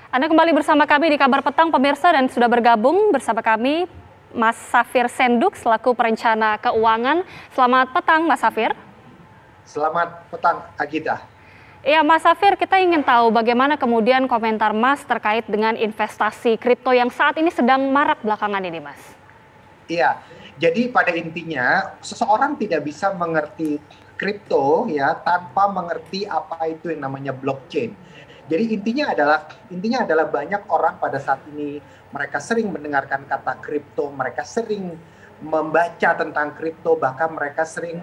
Anda kembali bersama kami di Kabar Petang pemirsa dan sudah bergabung bersama kami Mas Safir Senduk selaku perencana keuangan. Selamat petang Mas Safir. Selamat petang Agita. Ya Mas Safir, kita ingin tahu bagaimana kemudian komentar Mas terkait dengan investasi kripto yang saat ini sedang marak belakangan ini Mas. Iya, jadi pada intinya seseorang tidak bisa mengerti kripto ya tanpa mengerti apa itu yang namanya blockchain. Jadi intinya adalah banyak orang pada saat ini mereka sering mendengarkan kata kripto, mereka sering membaca tentang kripto, bahkan mereka sering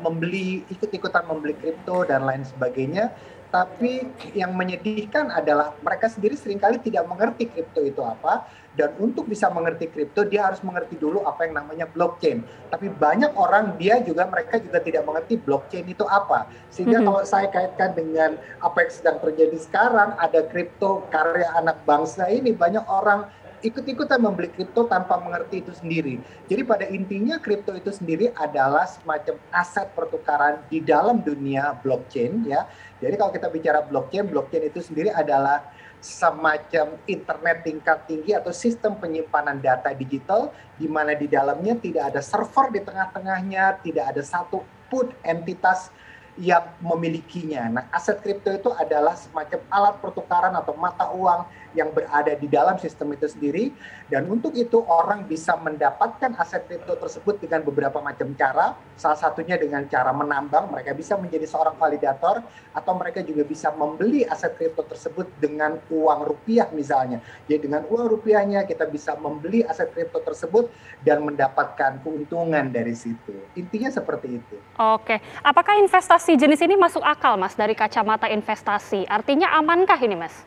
ikut-ikutan membeli kripto dan lain sebagainya. Tapi yang menyedihkan adalah mereka sendiri seringkali tidak mengerti kripto itu apa. Dan untuk bisa mengerti kripto, dia harus mengerti dulu apa yang namanya blockchain. Tapi banyak orang mereka juga tidak mengerti blockchain itu apa. Sehingga kalau saya kaitkan dengan apa yang sedang terjadi sekarang, ada kripto karya anak bangsa ini, banyak orang ikut-ikutan membeli kripto tanpa mengerti itu sendiri. Jadi pada intinya kripto itu sendiri adalah semacam aset pertukaran di dalam dunia blockchain ya. Jadi kalau kita bicara blockchain itu sendiri adalah semacam internet tingkat tinggi atau sistem penyimpanan data digital di mana di dalamnya tidak ada server di tengah-tengahnya, tidak ada satu pun entitas yang memilikinya. Nah, aset kripto itu adalah semacam alat pertukaran atau mata uang yang berada di dalam sistem itu sendiri. Dan untuk itu orang bisa mendapatkan aset kripto tersebut dengan beberapa macam cara. Salah satunya dengan cara menambang, mereka bisa menjadi seorang validator, atau mereka juga bisa membeli aset kripto tersebut dengan uang rupiah misalnya. Jadi dengan uang rupiahnya kita bisa membeli aset kripto tersebut dan mendapatkan keuntungan dari situ. Intinya seperti itu. Oke, apakah investasi jenis ini masuk akal Mas dari kacamata investasi? Artinya amankah ini Mas?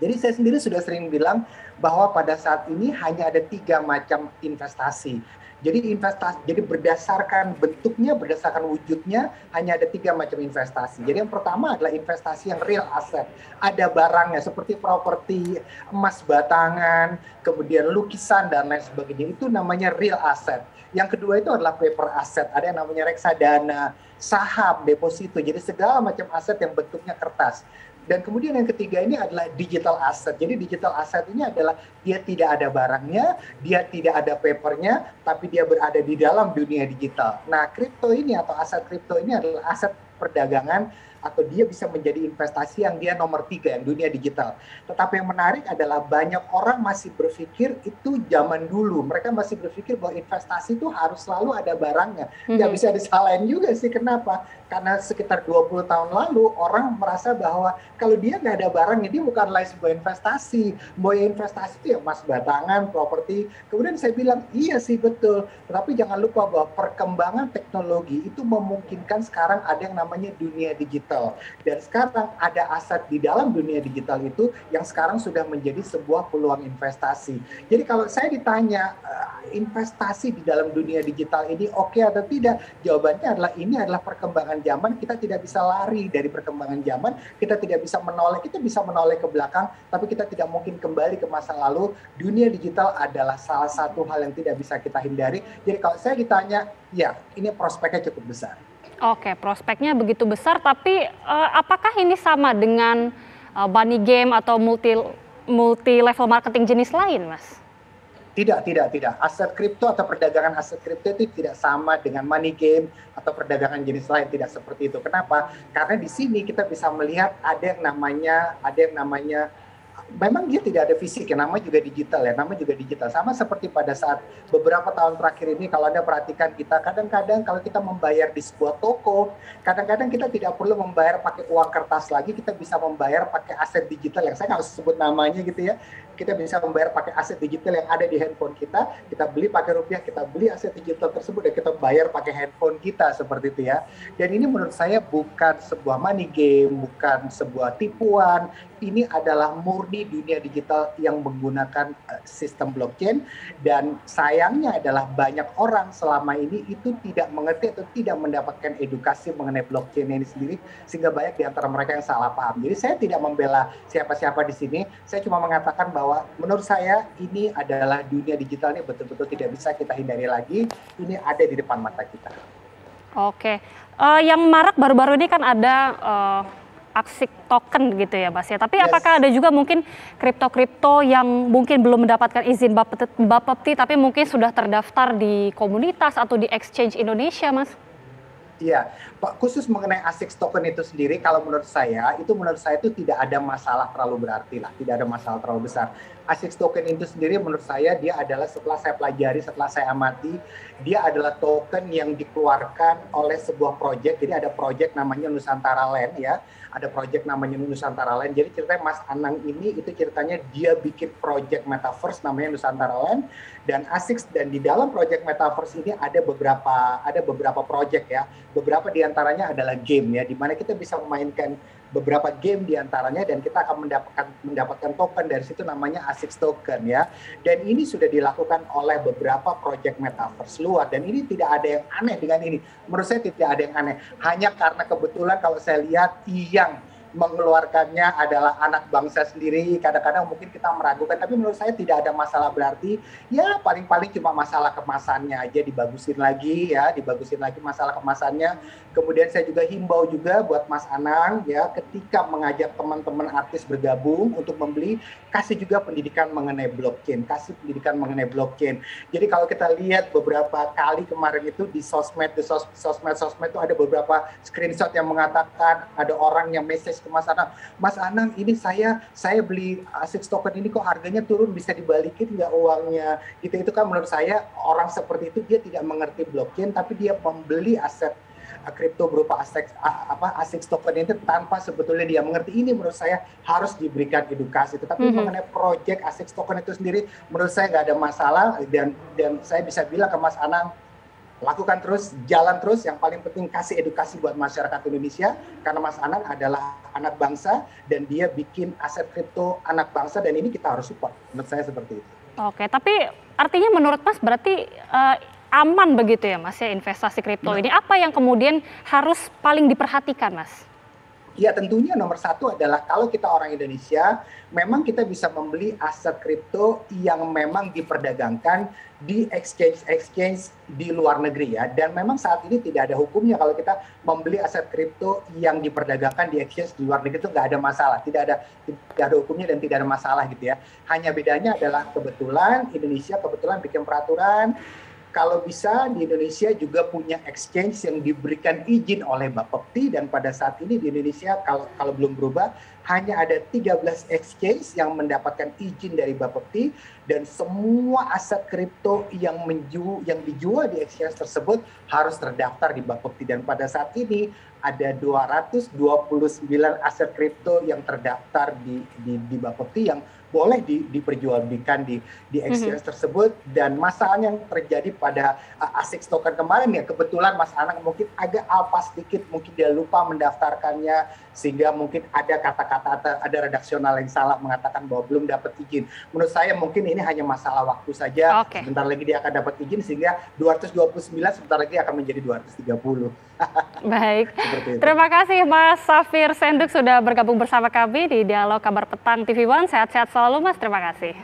Jadi saya sendiri sudah sering bilang bahwa pada saat ini hanya ada 3 macam investasi. Jadi berdasarkan bentuknya, berdasarkan wujudnya, hanya ada 3 macam investasi. Jadi yang pertama adalah investasi yang real asset. Ada barangnya seperti properti, emas batangan, kemudian lukisan dan lain sebagainya. Itu namanya real asset. Yang kedua itu adalah paper asset. Ada yang namanya reksadana, saham, deposito. Jadi segala macam aset yang bentuknya kertas. Dan kemudian yang ketiga ini adalah digital asset. Jadi digital asset ini adalah dia tidak ada barangnya, dia tidak ada papernya, tapi dia berada di dalam dunia digital. Nah, kripto ini atau aset kripto ini adalah aset perdagangan atau dia bisa menjadi investasi yang dia nomor 3 yang dunia digital. Tetapi yang menarik adalah banyak orang masih berpikir itu zaman dulu. Mereka masih berpikir bahwa investasi itu harus selalu ada barangnya. Ya bisa disalahin juga sih. Kenapa? Karena sekitar 20 tahun lalu orang merasa bahwa kalau dia nggak ada barangnya, dia bukanlah sebuah investasi. Bahwa investasi itu ya emas batangan, properti. Kemudian saya bilang, iya sih betul. Tetapi jangan lupa bahwa perkembangan teknologi itu memungkinkan sekarang ada yang namanya dunia digital. Dan sekarang ada aset di dalam dunia digital itu yang sekarang sudah menjadi sebuah peluang investasi. Jadi kalau saya ditanya investasi di dalam dunia digital ini oke atau tidak, jawabannya adalah ini adalah perkembangan zaman. Kita tidak bisa lari dari perkembangan zaman, kita bisa menoleh ke belakang, tapi kita tidak mungkin kembali ke masa lalu. Dunia digital adalah salah satu hal yang tidak bisa kita hindari. Jadi kalau saya ditanya, ya ini prospeknya cukup besar. Oke, prospeknya begitu besar, tapi apakah ini sama dengan money game atau multi level marketing jenis lain, Mas? Tidak. Aset kripto atau perdagangan aset kripto itu tidak sama dengan money game atau perdagangan jenis lain, tidak seperti itu. Kenapa? Karena di sini kita bisa melihat ada yang namanya memang dia tidak ada fisik ya, nama juga digital. Sama seperti pada saat beberapa tahun terakhir ini, kalau Anda perhatikan kita kadang-kadang kalau kita membayar di sebuah toko, kadang-kadang kita tidak perlu membayar pakai uang kertas lagi, kita bisa membayar pakai aset digital yang saya nggak usah sebut namanya gitu ya. Kita bisa membayar pakai aset digital yang ada di handphone kita beli pakai rupiah, kita beli aset digital tersebut dan kita bayar pakai handphone kita seperti itu ya. Dan ini menurut saya bukan sebuah money game, bukan sebuah tipuan. Ini adalah murni dunia digital yang menggunakan sistem blockchain, dan sayangnya adalah banyak orang selama ini itu tidak mengerti atau tidak mendapatkan edukasi mengenai blockchain ini sendiri, sehingga banyak di antara mereka yang salah paham. Jadi saya tidak membela siapa-siapa di sini, saya cuma mengatakan bahwa menurut saya ini adalah dunia digital ini betul-betul tidak bisa kita hindari lagi, ini ada di depan mata kita. Oke, yang marak baru-baru ini kan ada ASIC token gitu ya Mas ya. Tapi apakah ada juga mungkin kripto-kripto yang mungkin belum mendapatkan izin Bapepti tapi mungkin sudah terdaftar di komunitas atau di exchange Indonesia Mas? Iya, Pak, khusus mengenai ASIC token itu sendiri, kalau menurut saya itu tidak ada masalah terlalu berarti lah, tidak ada masalah terlalu besar. ASIC token itu sendiri menurut saya dia adalah, setelah saya pelajari, setelah saya amati, dia adalah token yang dikeluarkan oleh sebuah proyek. Jadi ada proyek namanya Nusantara Land ya, ada proyek namanya Nusantara Land. Jadi ceritanya Mas Anang ini itu ceritanya dia bikin proyek metaverse namanya Nusantara Land dan ASIC, dan di dalam proyek metaverse ini ada beberapa proyek ya. Beberapa diantaranya adalah game ya, di mana kita bisa memainkan beberapa game diantaranya dan kita akan mendapatkan token dari situ namanya ASIC token ya. Dan ini sudah dilakukan oleh beberapa proyek metaverse luar dan ini tidak ada yang aneh dengan ini. Menurut saya tidak ada yang aneh. Hanya karena kebetulan kalau saya lihat yang mengeluarkannya adalah anak bangsa sendiri, kadang-kadang mungkin kita meragukan, tapi menurut saya tidak ada masalah berarti, ya paling-paling cuma masalah kemasannya aja dibagusin lagi masalah kemasannya. Kemudian saya juga himbau juga buat Mas Anang ya, ketika mengajak teman-teman artis bergabung untuk membeli, kasih juga pendidikan mengenai blockchain, Jadi kalau kita lihat beberapa kali kemarin itu di sosmed itu ada beberapa screenshot yang mengatakan ada orang yang message ke Mas Anang ini saya beli ASIC token ini kok harganya turun, bisa dibalikin nggak uangnya? Itu kan menurut saya orang seperti itu dia tidak mengerti blockchain, tapi dia membeli aset kripto berupa ASIC token itu tanpa sebetulnya dia mengerti. Ini menurut saya harus diberikan edukasi. Tetapi mengenai proyek ASIC token itu sendiri menurut saya nggak ada masalah dan saya bisa bilang ke Mas Anang, lakukan terus, jalan terus, yang paling penting kasih edukasi buat masyarakat Indonesia, karena Mas Anang adalah anak bangsa dan dia bikin aset kripto anak bangsa dan ini kita harus support. Menurut saya seperti itu. Oke, tapi artinya menurut Mas berarti aman begitu ya Mas ya investasi kripto ini? Apa yang kemudian harus paling diperhatikan Mas? Ya tentunya nomor satu adalah kalau kita orang Indonesia, memang kita bisa membeli aset kripto yang memang diperdagangkan di exchange di luar negeri ya. Dan memang saat ini tidak ada hukumnya kalau kita membeli aset kripto yang diperdagangkan di exchange di luar negeri, itu nggak ada masalah. Tidak ada hukumnya dan tidak ada masalah gitu ya. Hanya bedanya adalah kebetulan Indonesia bikin peraturan, kalau bisa di Indonesia juga punya exchange yang diberikan izin oleh Bapepti, dan pada saat ini di Indonesia kalau belum berubah hanya ada 13 exchange yang mendapatkan izin dari Bapepti dan semua aset kripto yang dijual di exchange tersebut harus terdaftar di Bapepti, dan pada saat ini ada 229 aset kripto yang terdaftar di Bapepti yang boleh diperjualbelikan di exchange tersebut. Dan masalahnya yang terjadi pada ASIC token kemarin ya, kebetulan Mas Anang mungkin agak alpa sedikit, mungkin dia lupa mendaftarkannya sehingga mungkin ada kata-kata, ada redaksional yang salah mengatakan bahwa belum dapat izin. Menurut saya mungkin ini hanya masalah waktu saja. Sebentar lagi dia akan dapat izin sehingga 229 sebentar lagi akan menjadi 230. Baik, terima kasih Mas Safir Senduk sudah bergabung bersama kami di Dialog Kabar Petang TV One. Sehat-sehat selalu Mas, terima kasih.